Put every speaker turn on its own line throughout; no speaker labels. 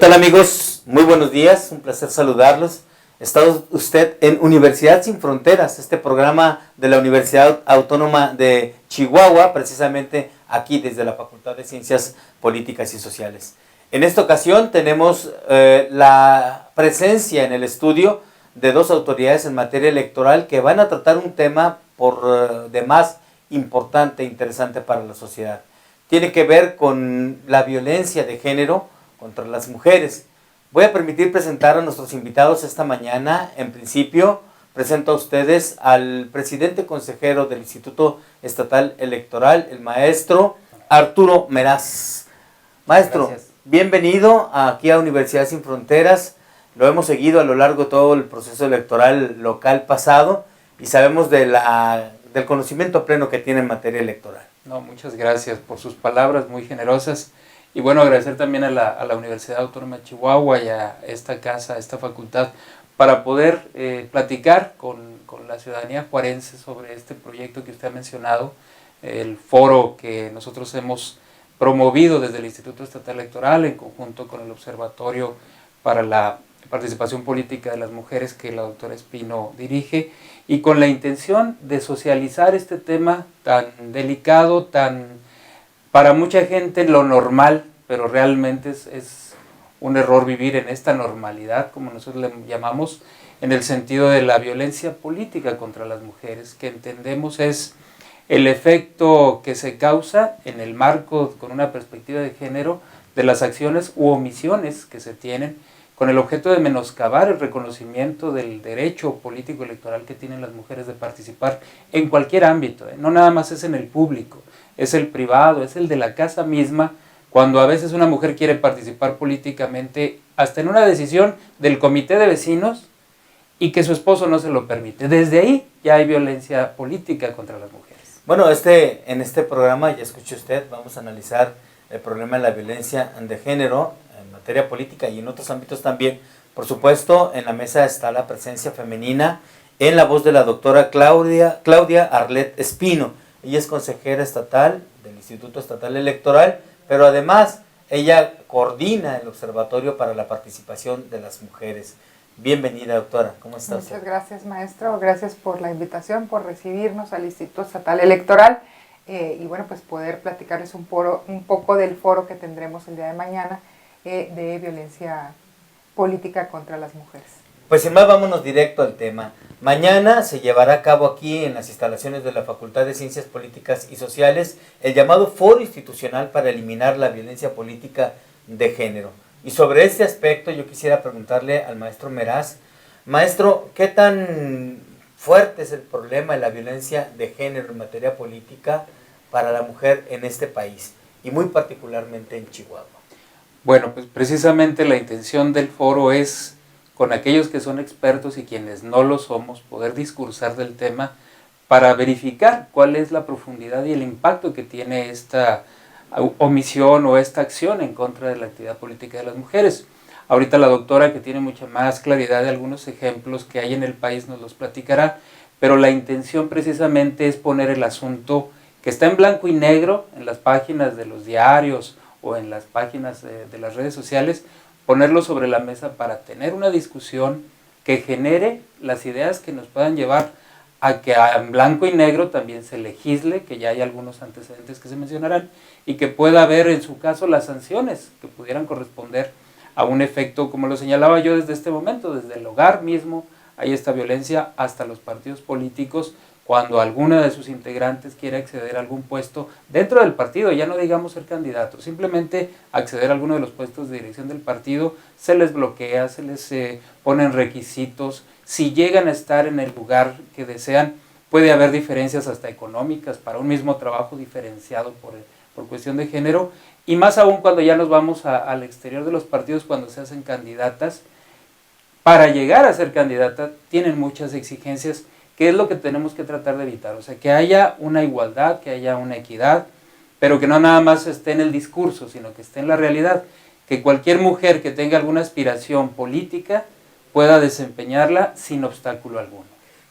tal, amigos? Muy buenos días, un placer saludarlos. Está usted en Universidad Sin Fronteras, este programa de la Universidad Autónoma de Chihuahua, precisamente aquí desde la Facultad de Ciencias Políticas y Sociales. En esta ocasión tenemos la presencia en el estudio de dos autoridades en materia electoral que van a tratar un tema por demás importante e interesante para la sociedad. Tiene que ver con la violencia de género contra las mujeres. Voy a permitir presentar a nuestros invitados esta mañana. En principio, presento a ustedes al presidente consejero del Instituto Estatal Electoral, el maestro Arturo Meraz. Maestro, gracias. Bienvenido aquí a Universidad Sin Fronteras. Lo hemos seguido a lo largo de todo el proceso electoral local pasado y sabemos del conocimiento pleno que tiene en materia electoral.
No, muchas gracias por sus palabras muy generosas. Y bueno, agradecer también a la Universidad Autónoma de Chihuahua y a esta casa, a esta facultad, para poder platicar con la ciudadanía juarense sobre este proyecto que usted ha mencionado, el foro que nosotros hemos promovido desde el Instituto Estatal Electoral en conjunto con el Observatorio para la Participación Política de las Mujeres que la doctora Espino dirige, y con la intención de socializar este tema tan delicado, para mucha gente lo normal, pero realmente es un error vivir en esta normalidad, como nosotros le llamamos, en el sentido de la violencia política contra las mujeres, que entendemos es el efecto que se causa en el marco, con una perspectiva de género, de las acciones u omisiones que se tienen, con el objeto de menoscabar el reconocimiento del derecho político electoral que tienen las mujeres de participar en cualquier ámbito, no nada más es en el público, es el privado, es el de la casa misma, cuando a veces una mujer quiere participar políticamente hasta en una decisión del comité de vecinos y que su esposo no se lo permite. Desde ahí ya hay violencia política contra las mujeres.
Bueno, en este programa, ya escuchó usted, vamos a analizar el problema de la violencia de género en materia política y en otros ámbitos también. Por supuesto, en la mesa está la presencia femenina en la voz de la doctora Claudia Arlet Espino. Ella es consejera estatal del Instituto Estatal Electoral, pero además ella coordina el Observatorio para la Participación de las Mujeres. Bienvenida, doctora. ¿Cómo está usted?
Muchas gracias, maestro. Gracias por la invitación, por recibirnos al Instituto Estatal Electoral y bueno, pues poder platicarles un poco del foro que tendremos el día de mañana de violencia política contra las mujeres.
Pues sin más, vámonos directo al tema. Mañana se llevará a cabo aquí en las instalaciones de la Facultad de Ciencias Políticas y Sociales el llamado Foro Institucional para Eliminar la Violencia Política de Género. Y sobre este aspecto yo quisiera preguntarle al maestro Meraz. Maestro, ¿qué tan fuerte es el problema de la violencia de género en materia política para la mujer en este país y muy particularmente en Chihuahua?
Bueno, pues precisamente la intención del foro es, con aquellos que son expertos y quienes no lo somos, poder discursar del tema para verificar cuál es la profundidad y el impacto que tiene esta omisión o esta acción en contra de la actividad política de las mujeres. Ahorita la doctora, que tiene mucha más claridad de algunos ejemplos que hay en el país, nos los platicará, pero la intención precisamente es poner el asunto que está en blanco y negro en las páginas de los diarios o en las páginas de las redes sociales, ponerlo sobre la mesa para tener una discusión que genere las ideas que nos puedan llevar a que en blanco y negro también se legisle, que ya hay algunos antecedentes que se mencionarán, y que pueda haber en su caso las sanciones que pudieran corresponder a un efecto, como lo señalaba yo desde este momento, desde el hogar mismo hay esta violencia hasta los partidos políticos, cuando alguna de sus integrantes quiere acceder a algún puesto dentro del partido, ya no digamos ser candidato, simplemente acceder a alguno de los puestos de dirección del partido, se les bloquea, se les ponen requisitos, si llegan a estar en el lugar que desean, puede haber diferencias hasta económicas para un mismo trabajo diferenciado por cuestión de género, y más aún cuando ya nos vamos al exterior de los partidos, cuando se hacen candidatas. Para llegar a ser candidata tienen muchas exigencias, que es lo que tenemos que tratar de evitar, o sea, que haya una igualdad, que haya una equidad, pero que no nada más esté en el discurso, sino que esté en la realidad, que cualquier mujer que tenga alguna aspiración política pueda desempeñarla sin obstáculo alguno.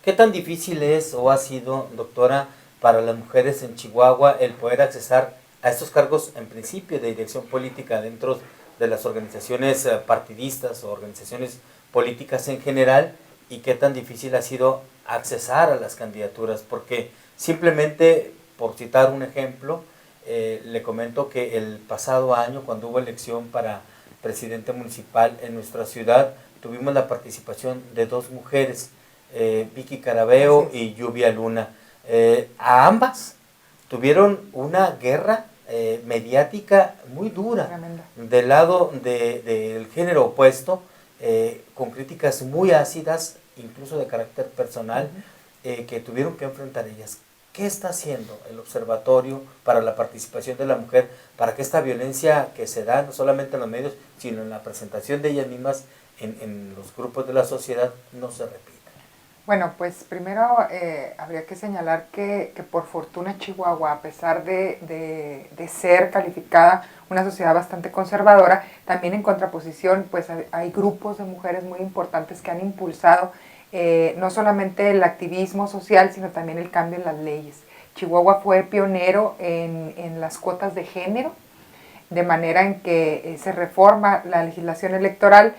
¿Qué tan difícil es o ha sido, doctora, para las mujeres en Chihuahua el poder accesar a estos cargos en principio de dirección política dentro de las organizaciones partidistas o organizaciones políticas en general, y qué tan difícil ha sido accesar a las candidaturas, porque simplemente, por citar un ejemplo, le comento que el pasado año, cuando hubo elección para presidente municipal en nuestra ciudad, tuvimos la participación de 2 mujeres, Vicky Carabeo y Lluvia Luna. A ambas tuvieron una guerra mediática muy dura.
Tremenda.
Del lado del género opuesto, con críticas muy ácidas, incluso de carácter personal, que tuvieron que enfrentar ellas. ¿Qué está haciendo el observatorio para la participación de la mujer, para que esta violencia que se da no solamente en los medios, sino en la presentación de ellas mismas en los grupos de la sociedad, no se repita?
Bueno, pues primero habría que señalar que por fortuna Chihuahua, a pesar de ser calificada una sociedad bastante conservadora, también en contraposición pues hay grupos de mujeres muy importantes que han impulsado no solamente el activismo social, sino también el cambio en las leyes. Chihuahua fue pionero en las cuotas de género, de manera en que se reforma la legislación electoral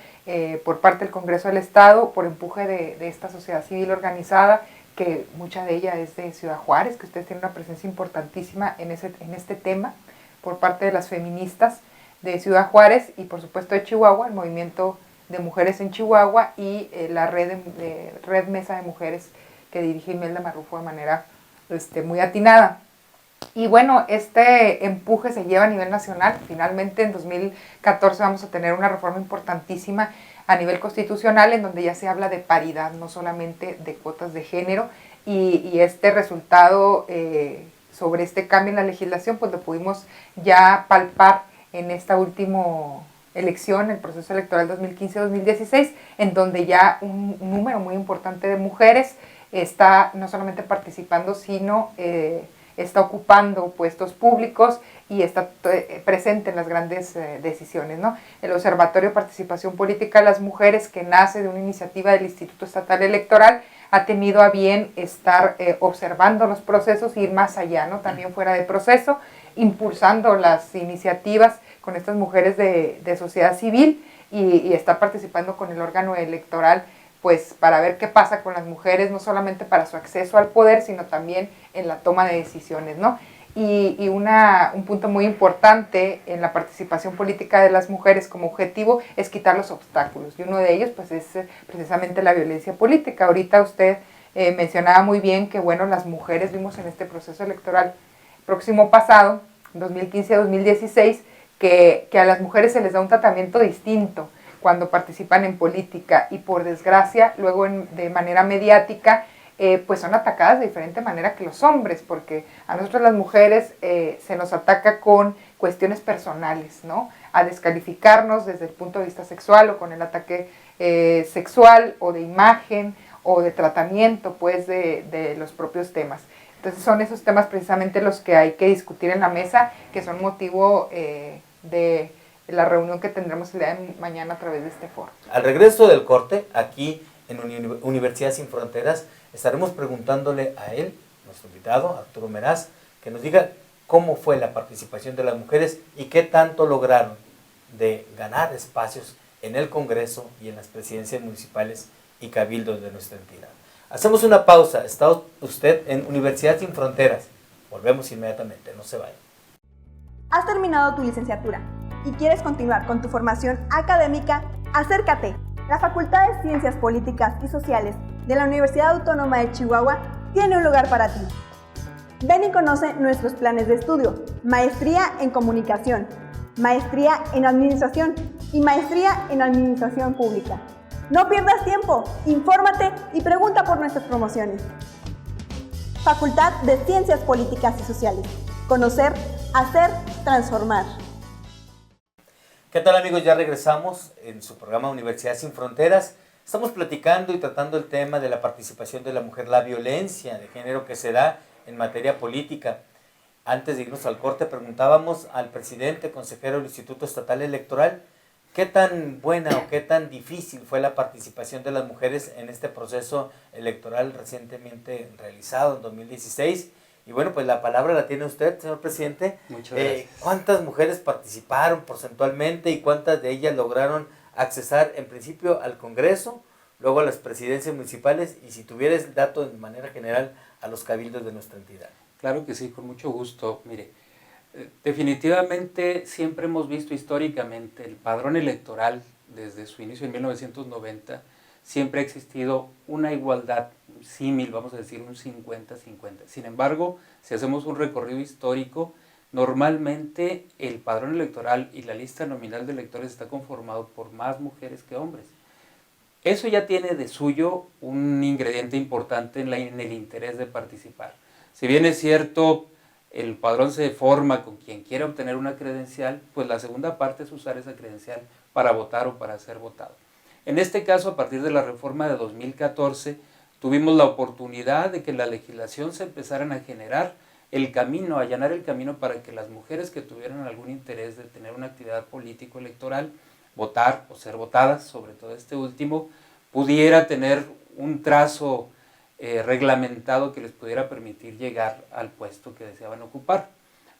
por parte del Congreso del Estado, por empuje de esta sociedad civil organizada, que mucha de ella es de Ciudad Juárez, que ustedes tienen una presencia importantísima en este tema, por parte de las feministas de Ciudad Juárez y por supuesto de Chihuahua, el movimiento de mujeres en Chihuahua y la red Mesa de Mujeres que dirige Imelda Marrufo de manera muy atinada. Y bueno, este empuje se lleva a nivel nacional. Finalmente en 2014 vamos a tener una reforma importantísima a nivel constitucional en donde ya se habla de paridad, no solamente de cuotas de género, y este resultado sobre este cambio en la legislación pues lo pudimos ya palpar en esta última elección, el proceso electoral 2015-2016, en donde ya un número muy importante de mujeres está no solamente participando, sino está ocupando puestos públicos y está presente en las grandes decisiones, ¿no? El Observatorio de Participación Política de las Mujeres, que nace de una iniciativa del Instituto Estatal Electoral, ha tenido a bien estar observando los procesos e ir más allá, ¿no? También fuera de proceso, impulsando las iniciativas con estas mujeres de sociedad civil y está participando con el órgano electoral pues para ver qué pasa con las mujeres, no solamente para su acceso al poder, sino también en la toma de decisiones, ¿no? Y un punto muy importante en la participación política de las mujeres como objetivo es quitar los obstáculos, y uno de ellos pues es precisamente la violencia política. Ahorita usted mencionaba muy bien que, bueno, las mujeres vimos en este proceso electoral próximo pasado, 2015-2016, que a las mujeres se les da un tratamiento distinto cuando participan en política, y por desgracia luego de manera mediática pues son atacadas de diferente manera que los hombres, porque a nosotros las mujeres se nos ataca con cuestiones personales, ¿no? A descalificarnos desde el punto de vista sexual o con el ataque sexual o de imagen o de tratamiento pues de los propios temas. Entonces son esos temas precisamente los que hay que discutir en la mesa, que son motivo de la reunión que tendremos el día de mañana a través de este foro.
Al regreso del corte, aquí en Universidad Sin Fronteras, estaremos preguntándole a él, nuestro invitado, Arturo Meraz, que nos diga cómo fue la participación de las mujeres y qué tanto lograron de ganar espacios en el Congreso y en las presidencias municipales y cabildos de nuestra entidad. Hacemos una pausa. Está usted en Universidad Sin Fronteras. Volvemos inmediatamente, no se vayan.
¿Has terminado tu licenciatura y quieres continuar con tu formación académica? Acércate. La Facultad de Ciencias Políticas y Sociales de la Universidad Autónoma de Chihuahua tiene un lugar para ti. Ven y conoce nuestros planes de estudio: Maestría en Comunicación, Maestría en Administración y Maestría en Administración Pública. No pierdas tiempo, infórmate y pregunta por nuestras promociones. Facultad de Ciencias Políticas y Sociales. Conocer, hacer, transformar.
¿Qué tal, amigos? Ya regresamos en su programa Universidad Sin Fronteras. Estamos platicando y tratando el tema de la participación de la mujer, la violencia de género que se da en materia política. Antes de irnos al corte, preguntábamos al presidente consejero del Instituto Estatal Electoral qué tan buena o qué tan difícil fue la participación de las mujeres en este proceso electoral recientemente realizado en 2016, Y bueno, pues la palabra la tiene usted, señor presidente.
Muchas gracias.
¿Cuántas mujeres participaron porcentualmente y cuántas de ellas lograron accesar en principio al Congreso, luego a las presidencias municipales y, si tuviera el dato de manera general, a los cabildos de nuestra entidad?
Claro que sí, con mucho gusto. Mire, definitivamente siempre hemos visto históricamente el padrón electoral desde su inicio en 1990, siempre ha existido una igualdad símil, vamos a decir un 50-50. Sin embargo, si hacemos un recorrido histórico, normalmente el padrón electoral y la lista nominal de electores está conformado por más mujeres que hombres. Eso ya tiene de suyo un ingrediente importante en el interés de participar. Si bien es cierto, el padrón se forma con quien quiera obtener una credencial, pues la segunda parte es usar esa credencial para votar o para ser votado. En este caso, a partir de la reforma de 2014, tuvimos la oportunidad de que en la legislación se empezaran a generar el camino, a allanar el camino para que las mujeres que tuvieran algún interés de tener una actividad político-electoral, votar o ser votadas, sobre todo este último, pudiera tener un trazo reglamentado que les pudiera permitir llegar al puesto que deseaban ocupar.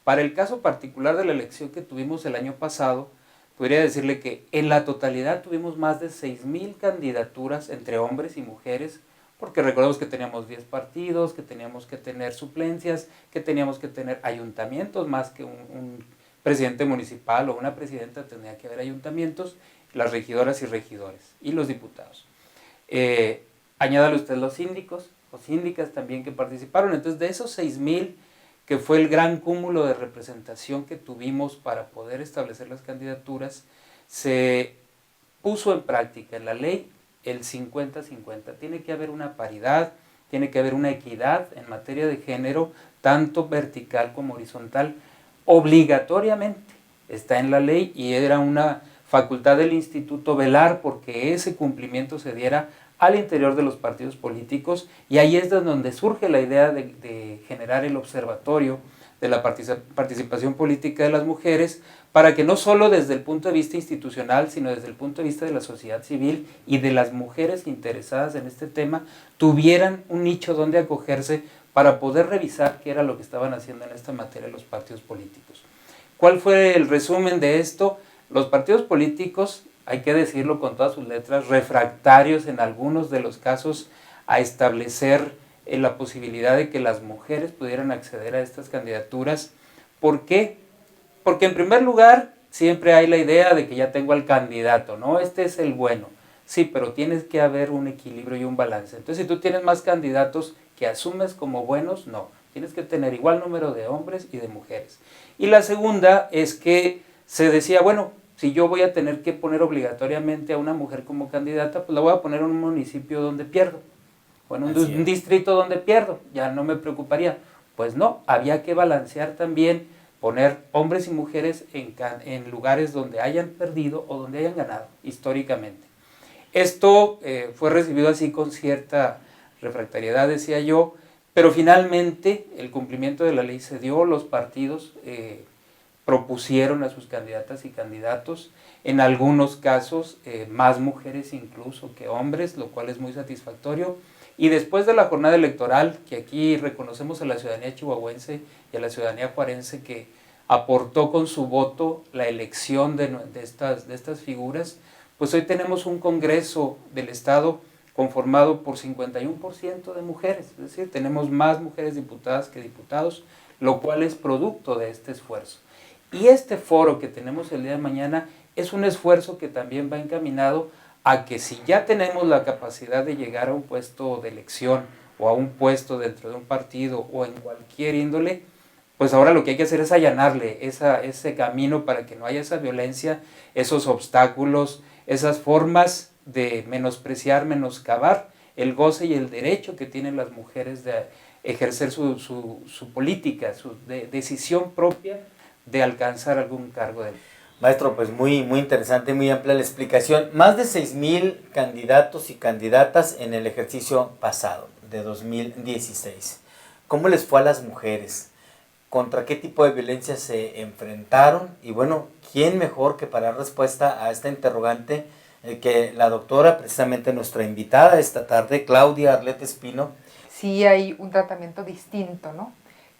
Para el caso particular de la elección que tuvimos el año pasado, podría decirle que en la totalidad tuvimos más de 6,000 candidaturas entre hombres y mujeres, porque recordemos que teníamos 10 partidos, que teníamos que tener suplencias, que teníamos que tener ayuntamientos, más que un presidente municipal o una presidenta, tenía que haber ayuntamientos, las regidoras y regidores, y los diputados. Añádale usted los síndicos o síndicas también que participaron. Entonces, de esos 6,000, que fue el gran cúmulo de representación que tuvimos para poder establecer las candidaturas, se puso en práctica en la ley el 50-50. Tiene que haber una paridad, tiene que haber una equidad en materia de género, tanto vertical como horizontal, obligatoriamente. Está en la ley y era una facultad del instituto velar porque ese cumplimiento se diera al interior de los partidos políticos, y ahí es donde surge la idea de generar el observatorio de la participación política de las mujeres, para que no solo desde el punto de vista institucional, sino desde el punto de vista de la sociedad civil y de las mujeres interesadas en este tema, tuvieran un nicho donde acogerse para poder revisar qué era lo que estaban haciendo en esta materia los partidos políticos. ¿Cuál fue el resumen de esto? Los partidos políticos, hay que decirlo con todas sus letras, refractarios en algunos de los casos a establecer la posibilidad de que las mujeres pudieran acceder a estas candidaturas. ¿Por qué? Porque en primer lugar siempre hay la idea de que ya tengo al candidato, ¿no? Este es el bueno. Sí, pero tienes que haber un equilibrio y un balance. Entonces, si tú tienes más candidatos que asumes como buenos, no. Tienes que tener igual número de hombres y de mujeres. Y la segunda es que se decía, bueno, si yo voy a tener que poner obligatoriamente a una mujer como candidata, pues la voy a poner en un municipio donde pierdo, o en un distrito donde pierdo, ya no me preocuparía. Pues no, había que balancear también, poner hombres y mujeres en lugares donde hayan perdido o donde hayan ganado, históricamente. Esto fue recibido así con cierta refractariedad, decía yo, pero finalmente el cumplimiento de la ley se dio, los partidos propusieron a sus candidatas y candidatos, en algunos casos más mujeres incluso que hombres, lo cual es muy satisfactorio. Y después de la jornada electoral, que aquí reconocemos a la ciudadanía chihuahuense y a la ciudadanía juarense que aportó con su voto la elección de estas figuras, pues hoy tenemos un Congreso del Estado conformado por 51% de mujeres, es decir, tenemos más mujeres diputadas que diputados, lo cual es producto de este esfuerzo. Y este foro que tenemos el día de mañana es un esfuerzo que también va encaminado a que, si ya tenemos la capacidad de llegar a un puesto de elección o a un puesto dentro de un partido o en cualquier índole, pues ahora lo que hay que hacer es allanarle ese camino para que no haya esa violencia, esos obstáculos, esas formas de menospreciar, menoscabar el goce y el derecho que tienen las mujeres de ejercer su política, su decisión propia de alcanzar algún cargo de...
Maestro, pues muy interesante, muy amplia la explicación. Más de 6,000 candidatos y candidatas en el ejercicio pasado, de 2016. ¿Cómo les fue a las mujeres? ¿Contra qué tipo de violencia se enfrentaron? Y bueno, ¿quién mejor que para dar respuesta a esta interrogante que la doctora, precisamente nuestra invitada esta tarde, Claudia Arlette Espino?
Sí hay un tratamiento distinto, ¿no?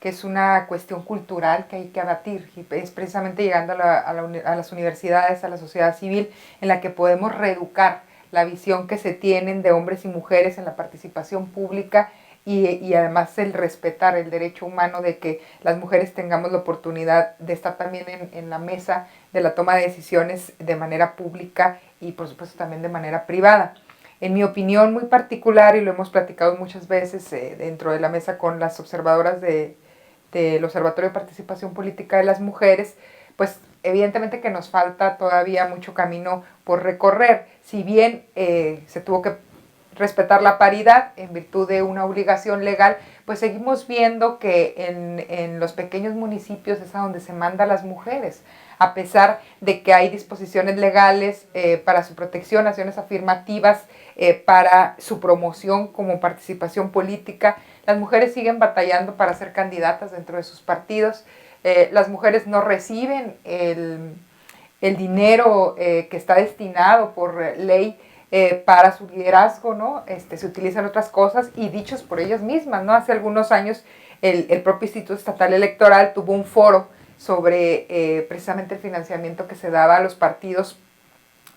que es una cuestión cultural que hay que abatir, y es precisamente llegando a las universidades, a la sociedad civil, en la que podemos reeducar la visión que se tienen de hombres y mujeres en la participación pública y además el respetar el derecho humano de que las mujeres tengamos la oportunidad de estar también en la mesa de la toma de decisiones de manera pública y por supuesto también de manera privada. En mi opinión muy particular, y lo hemos platicado muchas veces dentro de la mesa con las observadoras del Observatorio de Participación Política de las Mujeres, pues evidentemente que nos falta todavía mucho camino por recorrer. Si bien se tuvo que respetar la paridad en virtud de una obligación legal, pues seguimos viendo que en los pequeños municipios es a donde se manda a las mujeres, a pesar de que hay disposiciones legales para su protección, acciones afirmativas para su promoción como participación política. Las mujeres siguen batallando para ser candidatas dentro de sus partidos. Las mujeres no reciben el dinero que está destinado por ley para su liderazgo, ¿no? Se utilizan otras cosas y dichos por ellas mismas, ¿no? Hace algunos años el propio Instituto Estatal Electoral tuvo un foro sobre precisamente el financiamiento que se daba a los partidos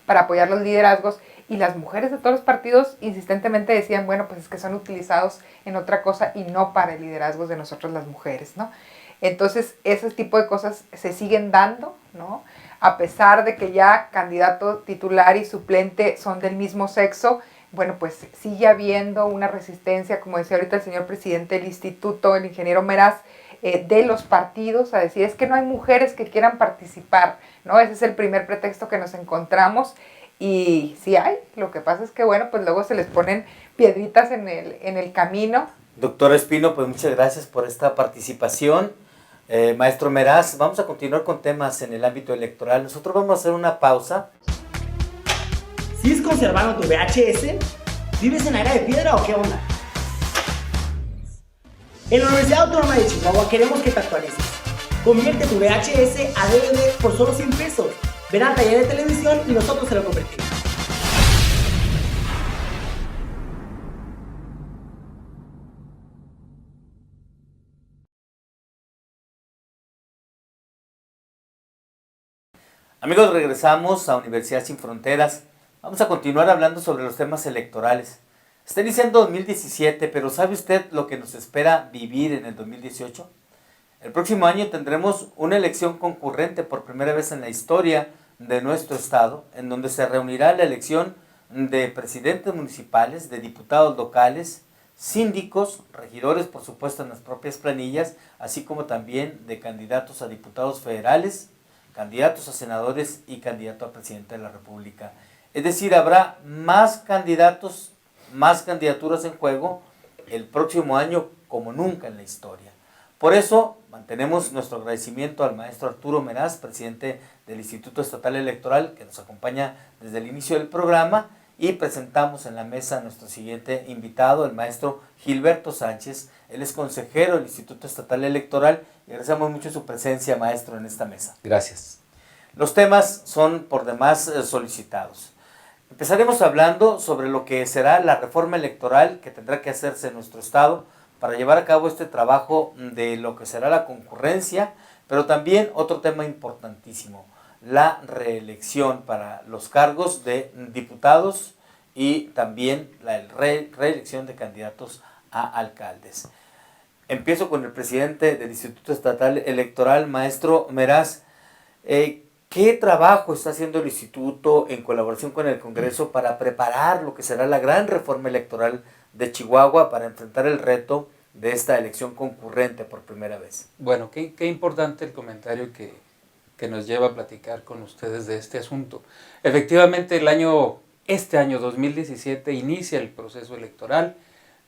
para apoyar los liderazgos, y las mujeres de todos los partidos insistentemente decían, bueno, pues es que son utilizados en otra cosa y no para el liderazgo de nosotros las mujeres, ¿no? Entonces, ese tipo de cosas se siguen dando, ¿no? A pesar de que ya candidato titular y suplente son del mismo sexo, bueno, pues sigue habiendo una resistencia, como decía ahorita el señor presidente del instituto, el ingeniero Meraz, de los partidos a decir, es que no hay mujeres que quieran participar, ¿no? Ese es el primer pretexto que nos encontramos, y sí hay, lo que pasa es que, bueno, pues luego se les ponen piedritas en el camino.
Doctor Espino, pues muchas gracias por esta participación. Maestro Meraz, vamos a continuar con temas en el ámbito electoral. Nosotros vamos a hacer una pausa.
¿Sigues conservando tu VHS? ¿Vives en la era de piedra o qué onda? En la Universidad Autónoma de Chihuahua queremos que te actualices. Convierte tu VHS a DVD por solo 100 pesos. Verán taller de televisión y nosotros se lo convertimos.
Amigos, regresamos a Universidad Sin Fronteras. Vamos a continuar hablando sobre los temas electorales. Está iniciando 2017, pero ¿sabe usted lo que nos espera vivir en el 2018? El próximo año tendremos una elección concurrente por primera vez en la historia de nuestro estado, en donde se reunirá la elección de presidentes municipales, de diputados locales, síndicos, regidores, por supuesto, en las propias planillas, así como también de candidatos a diputados federales, candidatos a senadores y candidato a presidente de la República. Es decir, habrá más candidatos, más candidaturas en juego el próximo año como nunca en la historia. Por eso mantenemos nuestro agradecimiento al maestro Arturo Meraz, presidente del Instituto Estatal Electoral, que nos acompaña desde el inicio del programa, y presentamos en la mesa a nuestro siguiente invitado, el maestro Gilberto Sánchez. Él es consejero del Instituto Estatal Electoral y agradecemos mucho su presencia, maestro, en esta mesa.
Gracias.
Los temas son por demás solicitados. Empezaremos hablando sobre lo que será la reforma electoral que tendrá que hacerse en nuestro estado para llevar a cabo este trabajo de lo que será la concurrencia, pero también otro tema importantísimo, la reelección para los cargos de diputados y también la reelección de candidatos a alcaldes. Empiezo con el presidente del Instituto Estatal Electoral, maestro Meraz. ¿Qué trabajo está haciendo el Instituto en colaboración con el Congreso para preparar lo que será la gran reforma electoral de Chihuahua para enfrentar el reto de esta elección concurrente por primera vez?
Bueno, qué importante el comentario que nos lleva a platicar con ustedes de este asunto. Efectivamente, este año 2017 inicia el proceso electoral.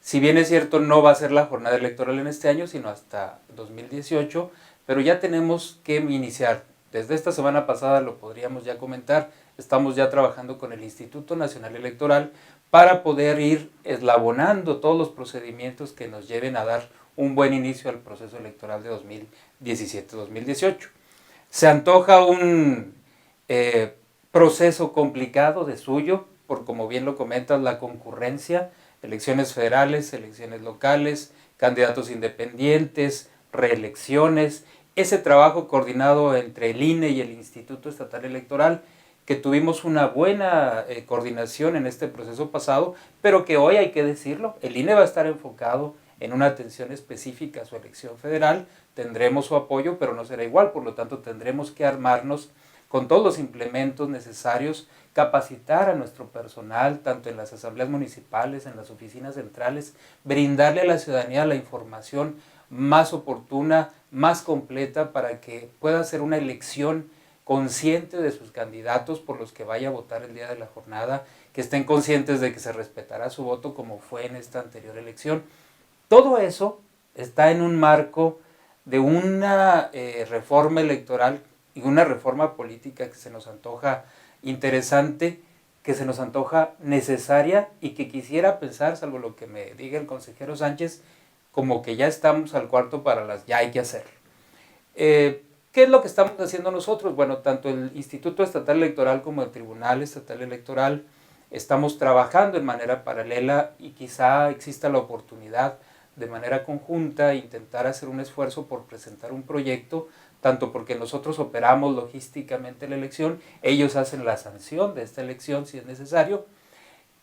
Si bien es cierto, no va a ser la jornada electoral en este año, sino hasta 2018, pero ya tenemos que iniciar. Desde esta semana pasada lo podríamos ya comentar, estamos ya trabajando con el Instituto Nacional Electoral para poder ir eslabonando todos los procedimientos que nos lleven a dar un buen inicio al proceso electoral de 2017-2018. Se antoja un proceso complicado de suyo, por como bien lo comentas, la concurrencia, elecciones federales, elecciones locales, candidatos independientes, reelecciones, ese trabajo coordinado entre el INE y el Instituto Estatal Electoral, que tuvimos una buena coordinación en este proceso pasado, pero que hoy hay que decirlo, el INE va a estar enfocado en una atención específica a su elección federal, tendremos su apoyo, pero no será igual, por lo tanto tendremos que armarnos con todos los implementos necesarios, capacitar a nuestro personal, tanto en las asambleas municipales, en las oficinas centrales, brindarle a la ciudadanía la información más oportuna, más completa, para que pueda hacer una elección consciente de sus candidatos por los que vaya a votar el día de la jornada, que estén conscientes de que se respetará su voto como fue en esta anterior elección. Todo eso está en un marco de una reforma electoral y una reforma política que se nos antoja interesante, que se nos antoja necesaria y que quisiera pensar, salvo lo que me diga el consejero Sánchez, como que ya estamos al cuarto para ya hay que hacerlo. ¿Qué es lo que estamos haciendo nosotros? Bueno, tanto el Instituto Estatal Electoral como el Tribunal Estatal Electoral estamos trabajando en manera paralela y quizá exista la oportunidad de manera conjunta intentar hacer un esfuerzo por presentar un proyecto, tanto porque nosotros operamos logísticamente la elección, ellos hacen la sanción de esta elección si es necesario,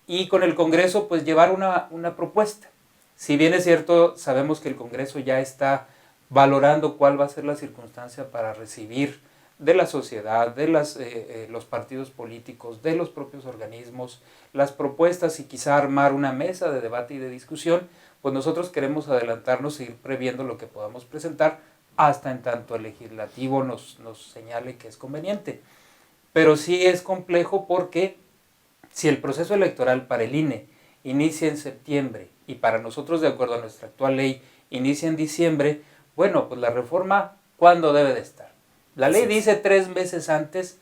y con el Congreso pues llevar una propuesta. Si bien es cierto, sabemos que el Congreso ya está valorando cuál va a ser la circunstancia para recibir de la sociedad, de los partidos políticos, de los propios organismos, las propuestas y quizá armar una mesa de debate y de discusión, pues nosotros queremos adelantarnos e ir previendo lo que podamos presentar hasta en tanto el legislativo nos señale que es conveniente. Pero sí es complejo porque si el proceso electoral para el INE inicia en septiembre y para nosotros, de acuerdo a nuestra actual ley, inicia en diciembre, bueno, pues la reforma, ¿cuándo debe de estar? La ley dice 3 meses antes,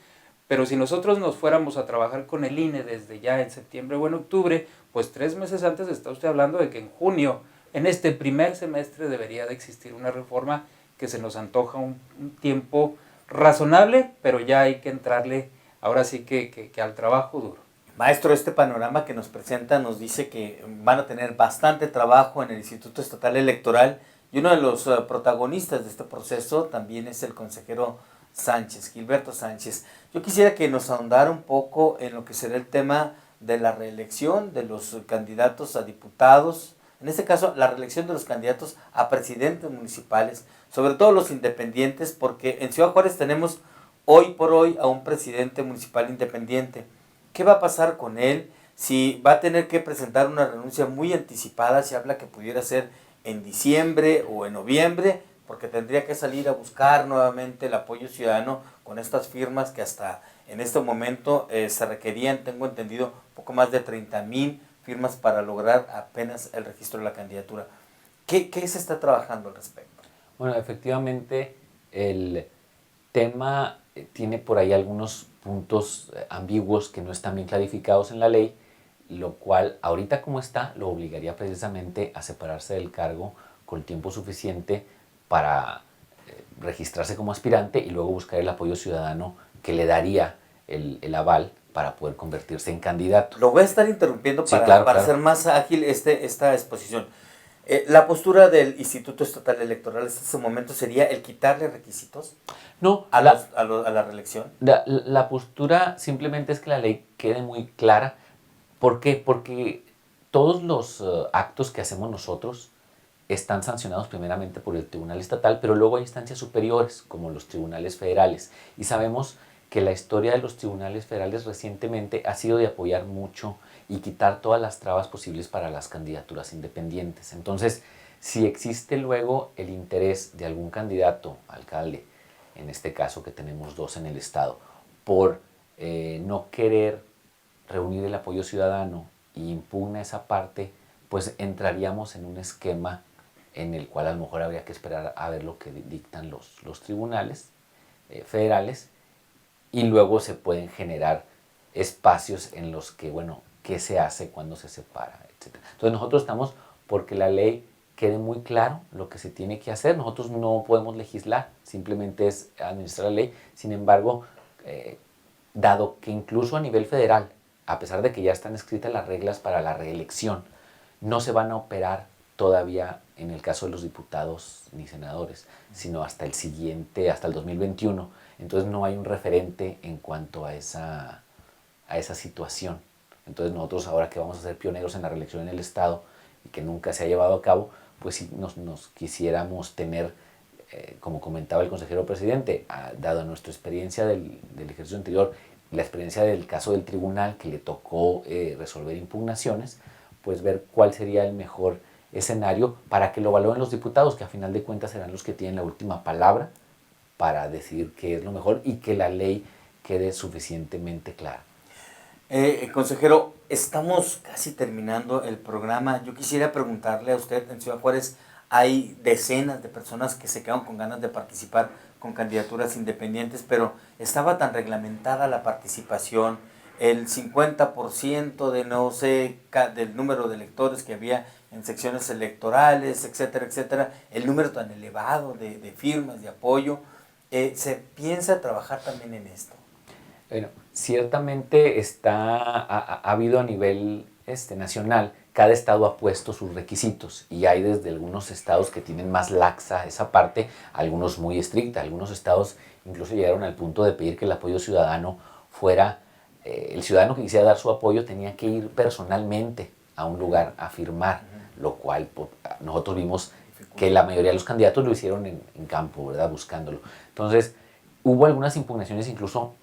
pero si nosotros nos fuéramos a trabajar con el INE desde ya en septiembre o en octubre, pues 3 meses antes está usted hablando de que en junio, en este primer semestre, debería de existir una reforma que se nos antoja un tiempo razonable, pero ya hay que entrarle ahora sí que al trabajo duro.
Maestro, este panorama que nos presenta nos dice que van a tener bastante trabajo en el Instituto Estatal Electoral y uno de los protagonistas de este proceso también es el consejero Sánchez, Gilberto Sánchez. Yo quisiera que nos ahondara un poco en lo que será el tema de la reelección de los candidatos a diputados, en este caso la reelección de los candidatos a presidentes municipales, sobre todo los independientes, porque en Ciudad Juárez tenemos hoy por hoy a un presidente municipal independiente. ¿Qué va a pasar con él? Si va a tener que presentar una renuncia muy anticipada, se habla que pudiera ser en diciembre o en noviembre, porque tendría que salir a buscar nuevamente el apoyo ciudadano con estas firmas que hasta en este momento se requerían, tengo entendido, poco más de 30,000 firmas para lograr apenas el registro de la candidatura. ¿Qué se está trabajando al respecto?
Bueno, efectivamente el tema tiene por ahí algunos puntos ambiguos que no están bien clarificados en la ley, lo cual ahorita como está lo obligaría precisamente a separarse del cargo con tiempo suficiente para registrarse como aspirante y luego buscar el apoyo ciudadano que le daría el aval para poder convertirse en candidato.
Lo voy a estar interrumpiendo
Sí,
para
claro.
hacer más ágil esta exposición. ¿La postura del Instituto Estatal Electoral hasta ese momento sería el quitarle requisitos
No,
a la reelección?
La postura simplemente es que la ley quede muy clara. ¿Por qué? Porque todos los actos que hacemos nosotros están sancionados primeramente por el Tribunal Estatal, pero luego hay instancias superiores, como los tribunales federales. Y sabemos que la historia de los tribunales federales recientemente ha sido de apoyar mucho y quitar todas las trabas posibles para las candidaturas independientes. Entonces, si existe luego el interés de algún candidato, alcalde, en este caso que tenemos 2 en el estado, por no querer reunir el apoyo ciudadano y impugna esa parte, pues entraríamos en un esquema en el cual a lo mejor habría que esperar a ver lo que dictan los tribunales federales y luego se pueden generar espacios en los que, bueno, ¿qué se hace cuando se separa, etcétera? Entonces nosotros estamos porque la ley quede muy claro lo que se tiene que hacer. Nosotros no podemos legislar, simplemente es administrar la ley. Sin embargo, dado que incluso a nivel federal, a pesar de que ya están escritas las reglas para la reelección, no se van a operar todavía en el caso de los diputados ni senadores, sino hasta el siguiente, hasta el 2021. Entonces no hay un referente en cuanto a esa situación. Entonces nosotros ahora que vamos a ser pioneros en la reelección en el Estado y que nunca se ha llevado a cabo, pues sí nos quisiéramos tener, como comentaba el consejero presidente, dado nuestra experiencia del ejercicio anterior, la experiencia del caso del tribunal que le tocó resolver impugnaciones, pues ver cuál sería el mejor escenario para que lo evalúen los diputados, que a final de cuentas serán los que tienen la última palabra para decidir qué es lo mejor y que la ley quede suficientemente clara.
Consejero, estamos casi terminando el programa. Yo quisiera preguntarle a usted, en Ciudad Juárez hay decenas de personas que se quedan con ganas de participar con candidaturas independientes, pero estaba tan reglamentada la participación, el 50% de no sé, del número de electores que había en secciones electorales, etcétera, etcétera, el número tan elevado de firmas, de apoyo. ¿Se piensa trabajar también en esto?
Bueno, ciertamente ha habido a nivel nacional, cada estado ha puesto sus requisitos y hay desde algunos estados que tienen más laxa esa parte, algunos muy estricta, algunos estados incluso llegaron al punto de pedir que el apoyo ciudadano fuera, el ciudadano que quisiera dar su apoyo tenía que ir personalmente a un lugar a firmar, lo cual nosotros vimos que la mayoría de los candidatos lo hicieron en campo, ¿verdad? Buscándolo. Entonces, hubo algunas impugnaciones incluso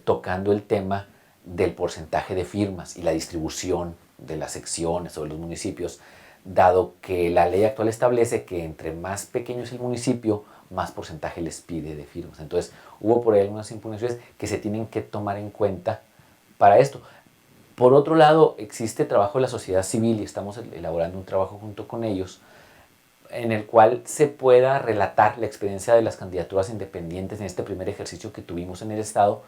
tocando el tema del porcentaje de firmas y la distribución de las secciones o de los municipios, dado que la ley actual establece que entre más pequeño es el municipio, más porcentaje les pide de firmas. Entonces, hubo por ahí algunas impugnaciones que se tienen que tomar en cuenta para esto. Por otro lado, existe trabajo de la sociedad civil y estamos elaborando un trabajo junto con ellos en el cual se pueda relatar la experiencia de las candidaturas independientes en este primer ejercicio que tuvimos en el Estado,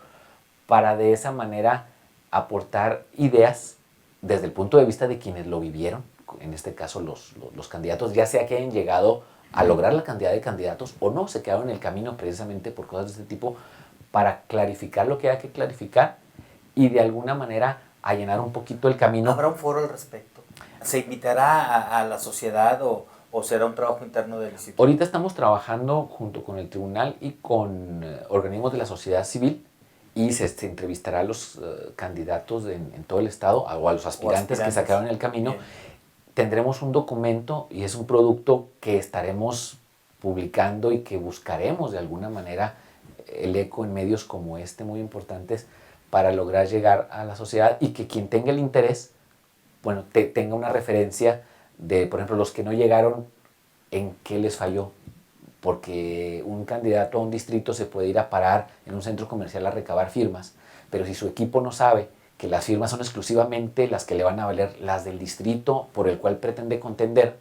para de esa manera aportar ideas desde el punto de vista de quienes lo vivieron, en este caso los candidatos, ya sea que hayan llegado a lograr la cantidad de candidatos o no, se quedaron en el camino precisamente por cosas de este tipo, para clarificar lo que haya que clarificar y de alguna manera allanar un poquito el camino.
¿Habrá un foro al respecto? ¿Se invitará a la sociedad o será un trabajo interno del instituto?
Ahorita estamos trabajando junto con el tribunal y con organismos de la sociedad civil y se entrevistará a los candidatos en todo el estado o a los aspirantes que sacaron el camino. Bien. Tendremos un documento y es un producto que estaremos publicando y que buscaremos de alguna manera el eco en medios como este muy importantes para lograr llegar a la sociedad y que quien tenga el interés, bueno, tenga una referencia de, por ejemplo, los que no llegaron, en qué les falló. Porque un candidato a un distrito se puede ir a parar en un centro comercial a recabar firmas, pero si su equipo no sabe que las firmas son exclusivamente las que le van a valer las del distrito por el cual pretende contender,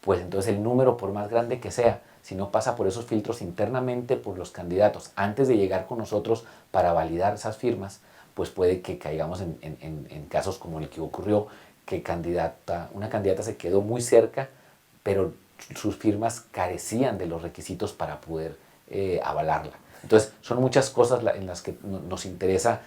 pues entonces el número, por más grande que sea, si no pasa por esos filtros internamente por los candidatos antes de llegar con nosotros para validar esas firmas, pues puede que caigamos en casos como el que ocurrió, que una candidata se quedó muy cerca, pero sus firmas carecían de los requisitos para poder avalarla. Entonces, son muchas cosas en las que nos interesa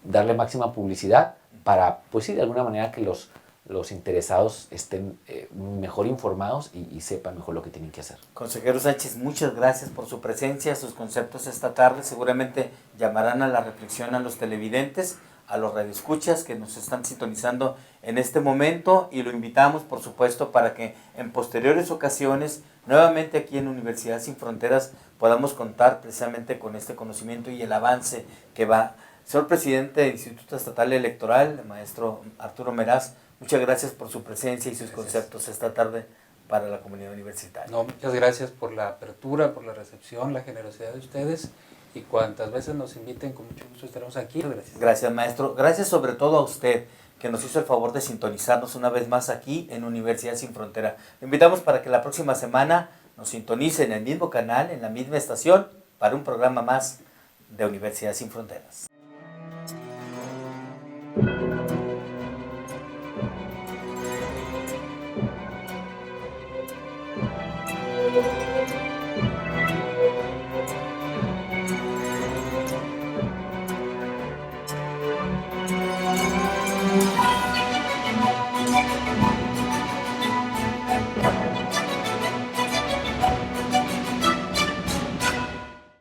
darle máxima publicidad para, pues sí, de alguna manera que los interesados estén mejor informados y sepan mejor lo que tienen que hacer.
Consejero Sánchez, muchas gracias por su presencia, sus conceptos esta tarde. Seguramente llamarán a la reflexión a los televidentes, a los radioescuchas que nos están sintonizando en este momento, y lo invitamos, por supuesto, para que en posteriores ocasiones, nuevamente aquí en Universidad Sin Fronteras, podamos contar precisamente con este conocimiento y el avance que va. Señor presidente del Instituto Estatal Electoral, el maestro Arturo Meraz, muchas gracias por su presencia y sus conceptos esta tarde para la comunidad universitaria.
No, muchas gracias por la apertura, por la recepción, la generosidad de ustedes, y cuantas veces nos inviten, con mucho gusto estaremos aquí. Gracias.
Gracias, maestro. Gracias sobre todo a usted, que nos hizo el favor de sintonizarnos una vez más aquí en Universidad Sin Frontera. Le invitamos para que la próxima semana nos sintonice en el mismo canal, en la misma estación, para un programa más de Universidad Sin Fronteras.